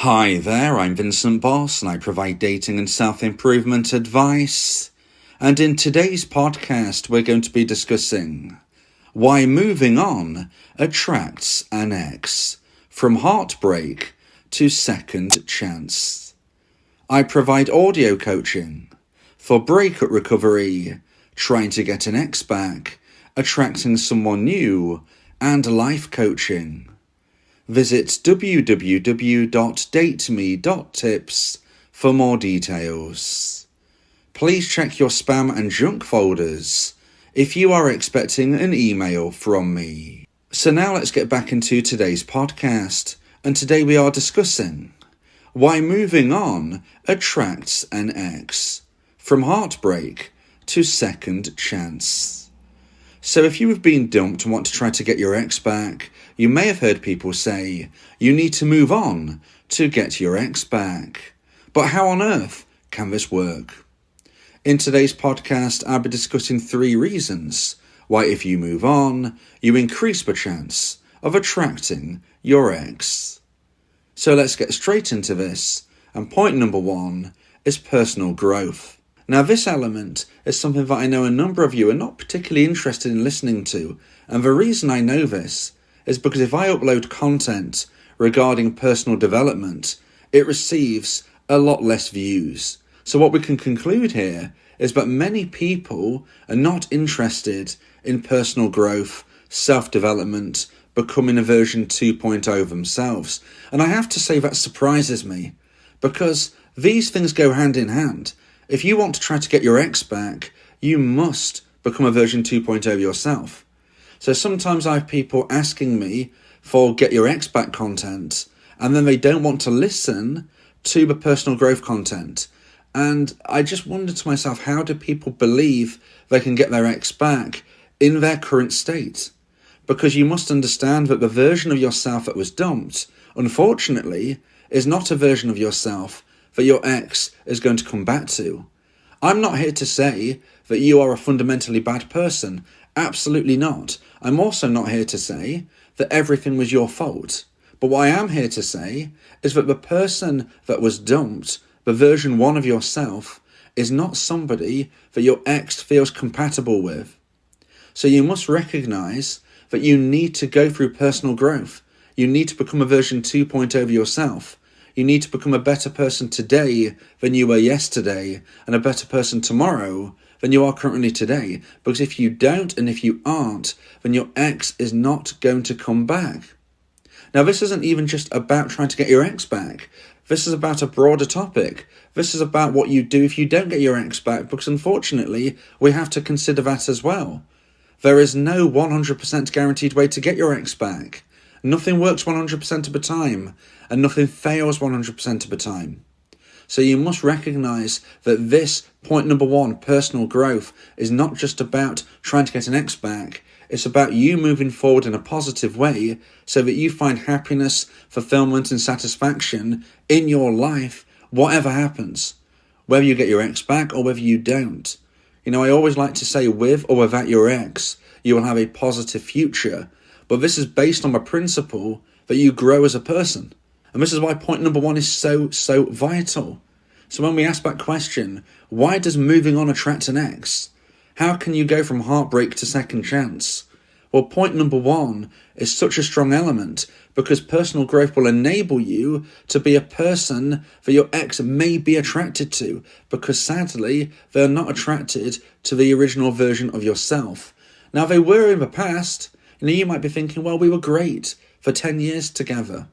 Hi there, I'm Vincent Boss and I provide dating and self-improvement advice. And in today's podcast, we're going to be discussing why moving on attracts an ex, from heartbreak to second chance. I provide audio coaching for breakup recovery, trying to get an ex back, attracting someone new, and life coaching. Visit www.dateme.tips for more details. Please check your spam and junk folders if you are expecting an email from me. So now let's get back into today's podcast, and today we are discussing why moving on attracts an ex, from heartbreak to second chance. So if you have been dumped and want to try to get your ex back, you may have heard people say you need to move on to get your ex back. But how on earth can this work? In today's podcast, I'll be discussing 3 reasons why if you move on, you increase the chance of attracting your ex. So let's get straight into this, and point number 1 is personal growth. Now this element is something that I know a number of you are not particularly interested in listening to, and the reason I know this is because if I upload content regarding personal development, it receives a lot less views. So what we can conclude here is that many people are not interested in personal growth, self-development, becoming a version 2.0 themselves. And I have to say that surprises me, because these things go hand in hand. If you want to try to get your ex back, you must become a version 2.0 yourself. So sometimes I have people asking me for get your ex back content, and then they don't want to listen to the personal growth content. And I just wonder to myself, how do people believe they can get their ex back in their current state? Because you must understand that the version of yourself that was dumped, unfortunately, is not a version of yourself that your ex is going to come back to. I'm not here to say that you are a fundamentally bad person. Absolutely not. I'm also not here to say that everything was your fault. But what I am here to say is that the person that was dumped, the version 1 of yourself, is not somebody that your ex feels compatible with. So you must recognize that you need to go through personal growth. You need to become a version 2.0 of yourself. You need to become a better person today than you were yesterday, and a better person tomorrow than you are currently today. Because if you don't, and if you aren't, then your ex is not going to come back. Now, this isn't even just about trying to get your ex back. This is about a broader topic. This is about what you do if you don't get your ex back, because unfortunately, we have to consider that as well. There is no 100% guaranteed way to get your ex back. Nothing works 100% of the time, and nothing fails 100% of the time. So you must recognize that this point number 1, personal growth, is not just about trying to get an ex back. It's about you moving forward in a positive way so that you find happiness, fulfillment, and satisfaction in your life, whatever happens, whether you get your ex back or whether you don't. You know, I always like to say, with or without your ex, you will have a positive future. But this is based on the principle that you grow as a person. And this is why point number 1 is so vital. So when we ask that question, why does moving on attract an ex? How can you go from heartbreak to second chance? Well, point number 1 is such a strong element because personal growth will enable you to be a person that your ex may be attracted to, because sadly, they're not attracted to the original version of yourself. Now, they were in the past. You know, you might be thinking, well, we were great for 10 years together.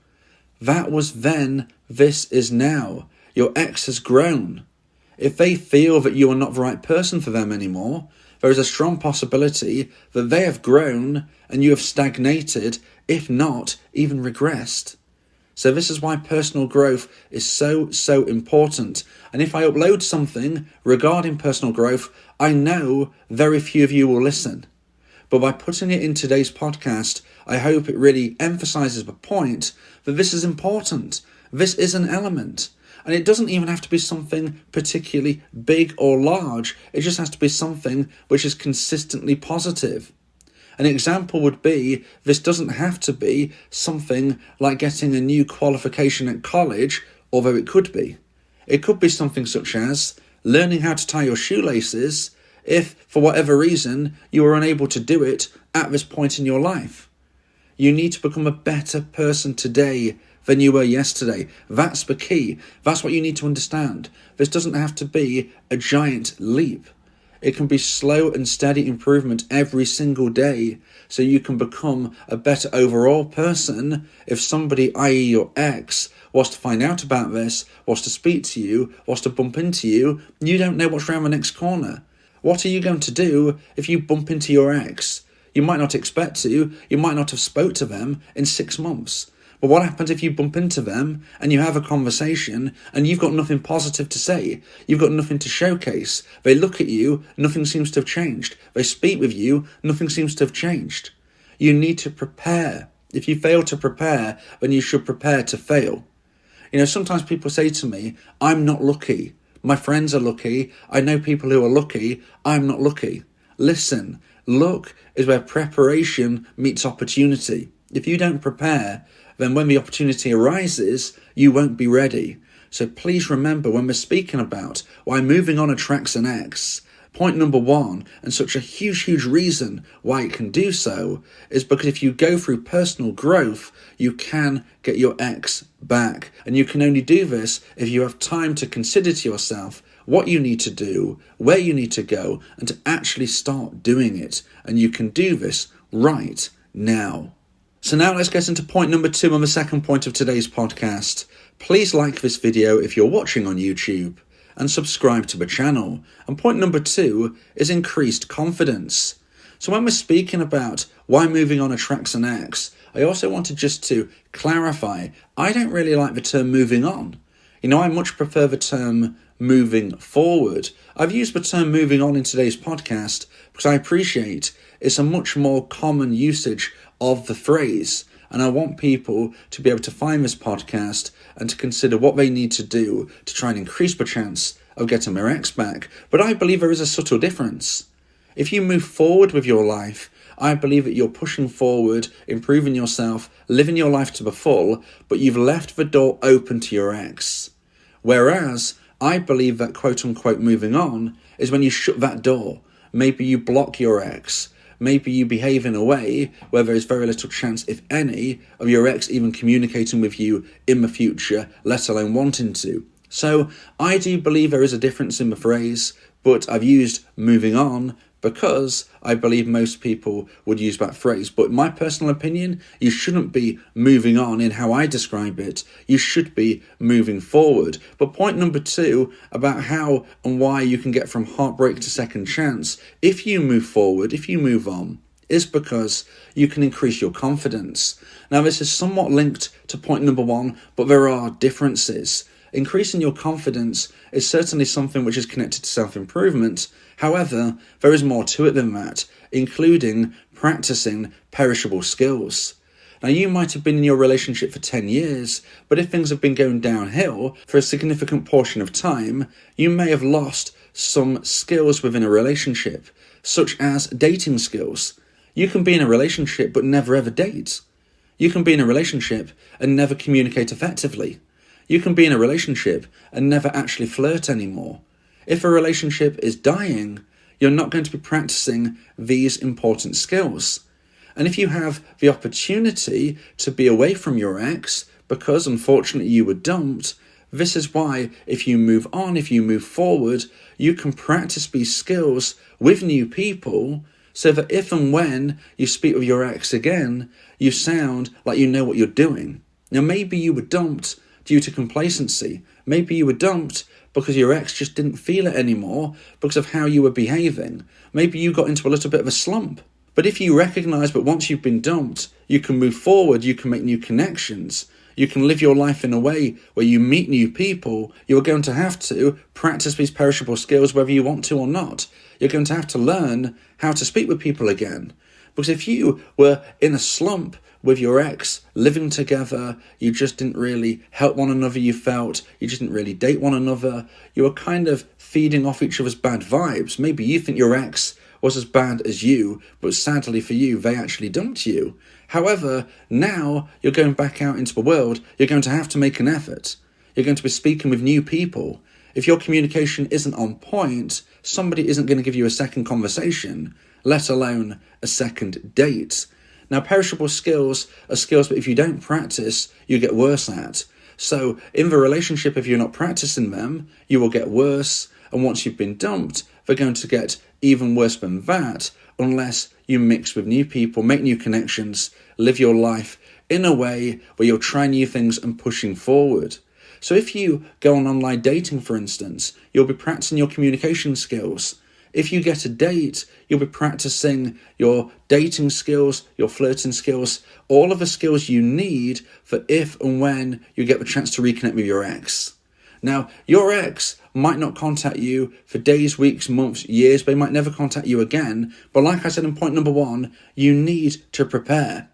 That was then, this is now. Your ex has grown. If they feel that you are not the right person for them anymore, there is a strong possibility that they have grown and you have stagnated, if not even regressed. So this is why personal growth is so important. And if I upload something regarding personal growth, I know very few of you will listen. But by putting it in today's podcast, I hope it really emphasizes the point that this is important. This is an element. And it doesn't even have to be something particularly big or large. It just has to be something which is consistently positive. An example would be, this doesn't have to be something like getting a new qualification at college, although it could be. It could be something such as learning how to tie your shoelaces if, for whatever reason, you were unable to do it at this point in your life. You need to become a better person today than you were yesterday. That's the key. That's what you need to understand. This doesn't have to be a giant leap. It can be slow and steady improvement every single day, so you can become a better overall person. If somebody, i.e. your ex, was to find out about this, was to speak to you, was to bump into you, you don't know what's around the next corner. What are you going to do if you bump into your ex? You might not expect to, you might not have spoke to them in 6 months. But what happens if you bump into them and you have a conversation and you've got nothing positive to say? You've got nothing to showcase. They look at you, nothing seems to have changed. They speak with you, nothing seems to have changed. You need to prepare. If you fail to prepare, then you should prepare to fail. Sometimes people say to me, I'm not lucky. My friends are lucky. I know people who are lucky. I'm not lucky. Listen, luck is where preparation meets opportunity. If you don't prepare, then when the opportunity arises, you won't be ready. So please remember, when we're speaking about why moving on attracts an ex, point number 1, and such a huge reason why it can do so, is because if you go through personal growth, you can get your ex back. And you can only do this if you have time to consider to yourself what you need to do, where you need to go, and to actually start doing it. And you can do this right now. So now let's get into point number 2 on the second point of today's podcast. Please like this video if you're watching on YouTube and subscribe to the channel. And point number 2 is increased confidence. So when we're speaking about why moving on attracts an ex, I also wanted just to clarify, I don't really like the term moving on. I much prefer the term moving forward. I've used the term moving on in today's podcast because I appreciate it's a much more common usage of the phrase, and I want people to be able to find this podcast and to consider what they need to do to try and increase the chance of getting their ex back. But I believe there is a subtle difference. If you move forward with your life, I believe that you're pushing forward, improving yourself, living your life to the full, but you've left the door open to your ex. Whereas I believe that quote-unquote moving on is when you shut that door. Maybe you block your ex. Maybe you behave in a way where there is very little chance, if any, of your ex even communicating with you in the future, let alone wanting to. So I do believe there is a difference in the phrase, but I've used moving on because I believe most people would use that phrase. But in my personal opinion, you shouldn't be moving on in how I describe it. You should be moving forward. But point number 2 about how and why you can get from heartbreak to second chance, if you move forward, if you move on, is because you can increase your confidence. Now, this is somewhat linked to point number 1, but there are differences. Increasing your confidence is certainly something which is connected to self-improvement. However, there is more to it than that, including practicing perishable skills. Now, you might have been in your relationship for 10 years, but if things have been going downhill for a significant portion of time, you may have lost some skills within a relationship, such as dating skills. You can be in a relationship but never ever date. You can be in a relationship and never communicate effectively. You can be in a relationship and never actually flirt anymore. If a relationship is dying, you're not going to be practicing these important skills. And if you have the opportunity to be away from your ex because unfortunately you were dumped, this is why if you move on, if you move forward, you can practice these skills with new people so that if and when you speak with your ex again, you sound like you know what you're doing. Now, maybe you were dumped due to complacency. Maybe you were dumped because your ex just didn't feel it anymore because of how you were behaving. Maybe you got into a little bit of a slump. But if you recognise that once you've been dumped, you can move forward, you can make new connections, you can live your life in a way where you meet new people, you're going to have to practice these perishable skills whether you want to or not. You're going to have to learn how to speak with people again. Because if you were in a slump with your ex, living together, you just didn't really help one another, you felt, you just didn't really date one another, you were kind of feeding off each other's bad vibes. Maybe you think your ex was as bad as you, but sadly for you, they actually dumped you. However, now you're going back out into the world, you're going to have to make an effort. You're going to be speaking with new people. If your communication isn't on point, somebody isn't going to give you a second conversation, let alone a second date. Now, perishable skills are skills that if you don't practice, you get worse at. So in the relationship, if you're not practicing them, you will get worse. And once you've been dumped, they're going to get even worse than that unless you mix with new people, make new connections, live your life in a way where you're trying new things and pushing forward. So if you go on online dating, for instance, you'll be practicing your communication skills. If you get a date, you'll be practicing your dating skills, your flirting skills, all of the skills you need for if and when you get the chance to reconnect with your ex. Now, your ex might not contact you for days, weeks, months, years. They might never contact you again. But like I said in point number 1, you need to prepare.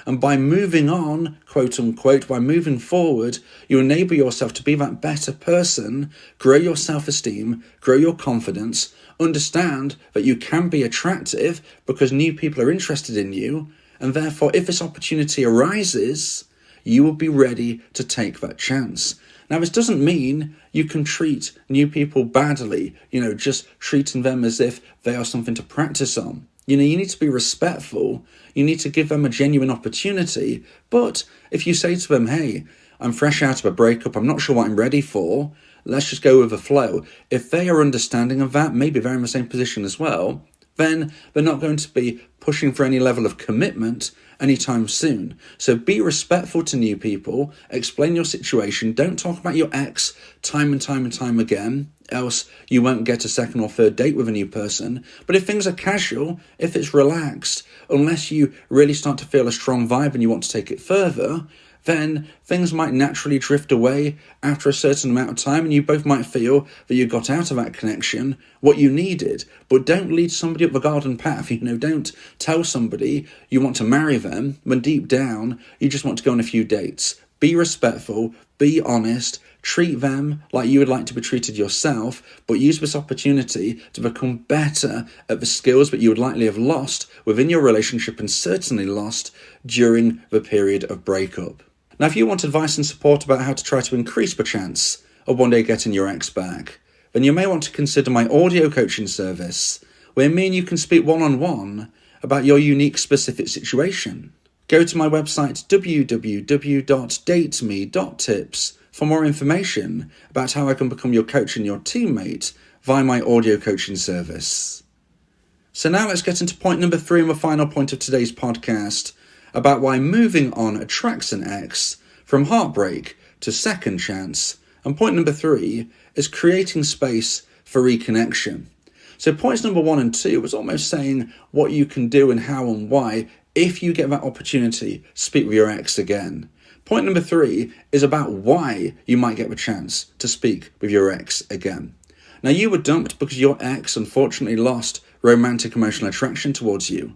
And by moving on, quote unquote, by moving forward, you enable yourself to be that better person, grow your self-esteem, grow your confidence, understand that you can be attractive because new people are interested in you. And therefore, if this opportunity arises, you will be ready to take that chance. Now, this doesn't mean you can treat new people badly, just treating them as if they are something to practice on. You need to be respectful. You need to give them a genuine opportunity. But if you say to them, hey, I'm fresh out of a breakup, I'm not sure what I'm ready for, let's just go with the flow. If they are understanding of that, maybe they're in the same position as well, then they're not going to be pushing for any level of commitment anytime soon. So be respectful to new people, explain your situation, don't talk about your ex time and time again, else you won't get a second or third date with a new person. But if things are casual, if it's relaxed, unless you really start to feel a strong vibe and you want to take it further, then things might naturally drift away after a certain amount of time, and you both might feel that you got out of that connection what you needed. But don't lead somebody up the garden path. Don't tell somebody you want to marry them when deep down you just want to go on a few dates. Be respectful, be honest, treat them like you would like to be treated yourself, but use this opportunity to become better at the skills that you would likely have lost within your relationship and certainly lost during the period of breakup. Now, if you want advice and support about how to try to increase the chance of one day getting your ex back, then you may want to consider my audio coaching service, where me and you can speak one-on-one about your unique specific situation. Go to my website www.dateme.tips for more information about how I can become your coach and your teammate via my audio coaching service. So now let's get into point number 3 and the final point of today's podcast, about why moving on attracts an ex from heartbreak to second chance. And point number 3 is creating space for reconnection. So points number 1 and 2 was almost saying what you can do and how and why if you get that opportunity to speak with your ex again. Point number 3 is about why you might get the chance to speak with your ex again. Now, you were dumped because your ex unfortunately lost romantic emotional attraction towards you.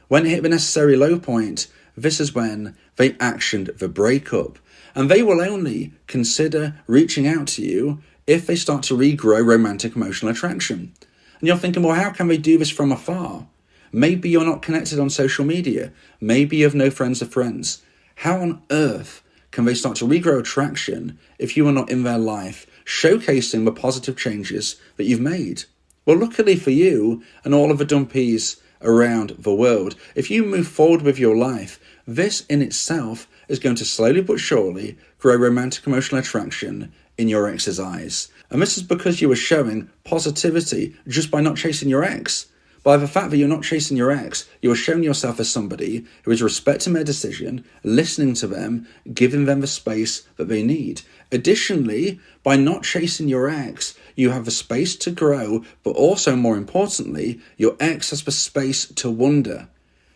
When it hit the necessary low point, this is when they actioned the breakup. And they will only consider reaching out to you if they start to regrow romantic emotional attraction. And you're thinking, well, how can they do this from afar? Maybe you're not connected on social media. Maybe you have no friends of friends. How on earth can they start to regrow attraction if you are not in their life, showcasing the positive changes that you've made? Well, luckily for you and all of the dumpees around the world, if you move forward with your life, this in itself is going to slowly but surely grow romantic emotional attraction in your ex's eyes. And this is because you are showing positivity just by not chasing your ex. By the fact that you're not chasing your ex, you are showing yourself as somebody who is respecting their decision, listening to them, giving them the space that they need. Additionally, by not chasing your ex, you have the space to grow, but also more importantly, your ex has the space to wonder.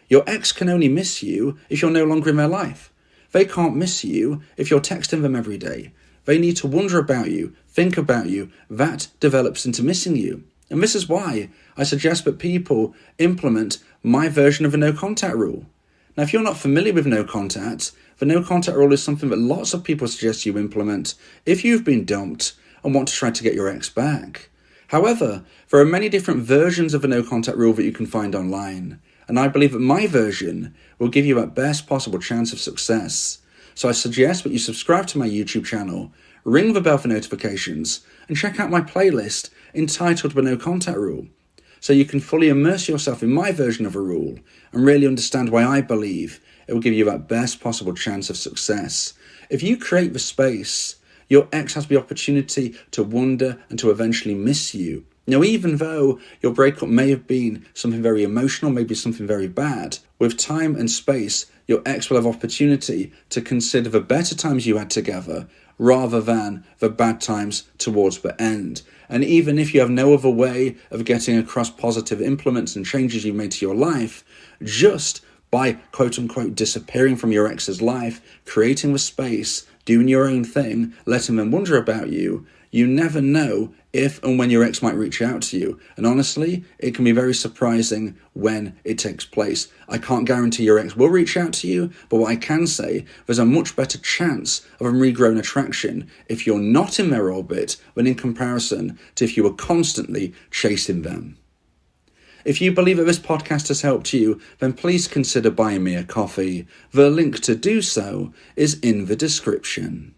Your ex can only miss you if you're no longer in their life. They can't miss you if you're texting them every day. They need to wonder about you, think about you. That develops into missing you. And this is why I suggest that people implement my version of a no contact rule. Now, if you're not familiar with no contact, the no contact rule is something that lots of people suggest you implement if you've been dumped and want to try to get your ex back. However, there are many different versions of a no contact rule that you can find online, and I believe that my version will give you the best possible chance of success. So I suggest that you subscribe to my YouTube channel, ring the bell for notifications, and check out my playlist entitled The No Contact Rule, so you can fully immerse yourself in my version of a rule and really understand why I believe it will give you that best possible chance of success. If you create the space, your ex has the opportunity to wonder and to eventually miss you. Now, even though your breakup may have been something very emotional, maybe something very bad, with time and space, your ex will have opportunity to consider the better times you had together rather than the bad times towards the end. And even if you have no other way of getting across positive implements and changes you've made to your life, just by quote-unquote disappearing from your ex's life, creating the space, doing your own thing, letting them wonder about you, you never know if and when your ex might reach out to you. And honestly, it can be very surprising when it takes place. I can't guarantee your ex will reach out to you, but what I can say, there's a much better chance of a regrown attraction if you're not in their orbit than in comparison to if you were constantly chasing them. If you believe that this podcast has helped you, then please consider buying me a coffee. The link to do so is in the description.